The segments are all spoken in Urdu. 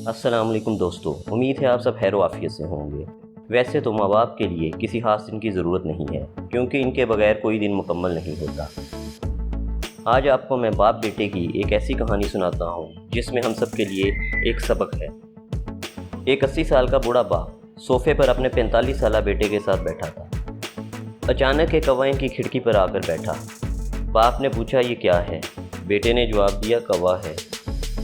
السلام علیکم دوستو، امید ہے آپ سب خیر و عافیت سے ہوں گے۔ ویسے تو ماں باپ کے لیے کسی خاص دن کی ضرورت نہیں ہے، کیونکہ ان کے بغیر کوئی دن مکمل نہیں ہوتا۔ آج آپ کو میں باپ بیٹے کی ایک ایسی کہانی سناتا ہوں جس میں ہم سب کے لیے ایک سبق ہے۔ ایک 80 سال کا بوڑھا باپ صوفے پر اپنے 45 سالہ بیٹے کے ساتھ بیٹھا تھا۔ اچانک ایک کوا ان کی کھڑکی پر آ کر بیٹھا۔ باپ نے پوچھا، یہ کیا ہے؟ بیٹے نے جواب دیا، کوا ہے۔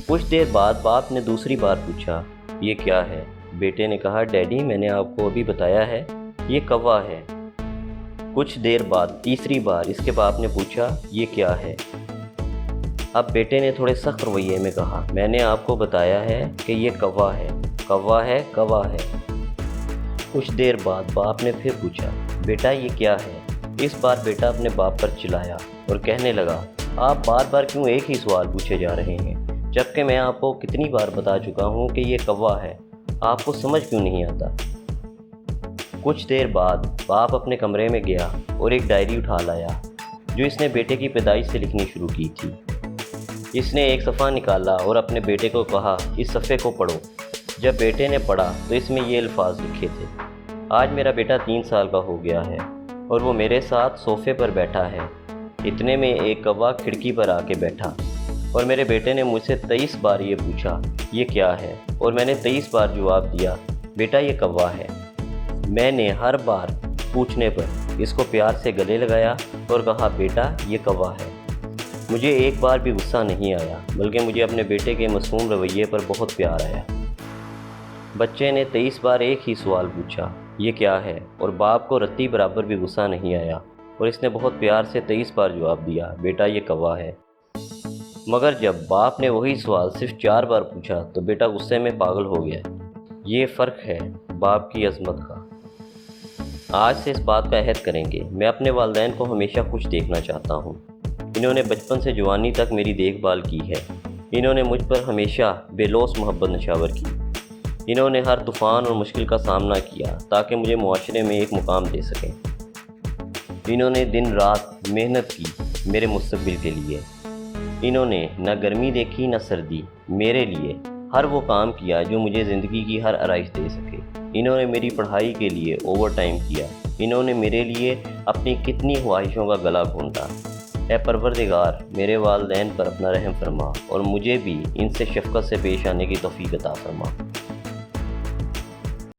کچھ دیر بعد باپ نے دوسری بار پوچھا، یہ کیا ہے؟ بیٹے نے کہا، ڈیڈی میں نے آپ کو ابھی بتایا ہے، یہ کوا ہے۔ کچھ دیر بعد تیسری بار اس کے باپ نے پوچھا، یہ کیا ہے؟ اب بیٹے نے تھوڑے سخت رویے میں کہا، میں نے آپ کو بتایا ہے کہ یہ کوا ہے، کوا ہے، کوا ہے۔ کچھ دیر بعد باپ نے پھر پوچھا، بیٹا یہ کیا ہے؟ اس بار بیٹا اپنے باپ پر چلایا اور کہنے لگا، آپ بار بار کیوں ایک ہی سوال پوچھے جا رہے ہیں، جبکہ میں آپ کو کتنی بار بتا چکا ہوں کہ یہ کوا ہے، آپ کو سمجھ کیوں نہیں آتا؟ کچھ دیر بعد باپ اپنے کمرے میں گیا اور ایک ڈائری اٹھا لایا جو اس نے بیٹے کی پیدائش سے لکھنی شروع کی تھی۔ اس نے ایک صفحہ نکالا اور اپنے بیٹے کو کہا، اس صفحے کو پڑھو۔ جب بیٹے نے پڑھا تو اس میں یہ الفاظ لکھے تھے، آج میرا بیٹا 3 سال کا ہو گیا ہے اور وہ میرے ساتھ صوفے پر بیٹھا ہے۔ اتنے میں ایک کوا کھڑکی پر آ کے بیٹھا اور میرے بیٹے نے مجھ سے 23 بار یہ پوچھا، یہ کیا ہے؟ اور میں نے 23 بار جواب دیا، بیٹا یہ کوا ہے۔ میں نے ہر بار پوچھنے پر اس کو پیار سے گلے لگایا اور کہا، بیٹا یہ کوا ہے۔ مجھے ایک بار بھی غصہ نہیں آیا، بلکہ مجھے اپنے بیٹے کے معصوم رویے پر بہت پیار آیا۔ بچے نے 23 بار ایک ہی سوال پوچھا، یہ کیا ہے؟ اور باپ کو رتی برابر بھی غصہ نہیں آیا اور اس نے بہت پیار سے 23 بار جواب دیا، بیٹا یہ کوا ہے۔ مگر جب باپ نے وہی سوال صرف 4 بار پوچھا تو بیٹا غصے میں پاگل ہو گیا۔ یہ فرق ہے باپ کی عظمت کا۔ آج سے اس بات کا عہد کریں گے، میں اپنے والدین کو ہمیشہ خوش دیکھنا چاہتا ہوں۔ انہوں نے بچپن سے جوانی تک میری دیکھ بھال کی ہے۔ انہوں نے مجھ پر ہمیشہ بے لوث محبت نچھاور کی۔ انہوں نے ہر طوفان اور مشکل کا سامنا کیا تاکہ مجھے معاشرے میں ایک مقام دے سکیں۔ انہوں نے دن رات محنت کی میرے مستقبل کے لیے۔ انہوں نے نہ گرمی دیکھی نہ سردی، میرے لیے ہر وہ کام کیا جو مجھے زندگی کی ہر آرائش دے سکے۔ انہوں نے میری پڑھائی کے لیے اوور ٹائم کیا۔ انہوں نے میرے لیے اپنی کتنی خواہشوں کا گلا گھونٹا۔ اے پروردگار، میرے والدین پر اپنا رحم فرما اور مجھے بھی ان سے شفقت سے پیش آنے کی توفیق عطا فرما۔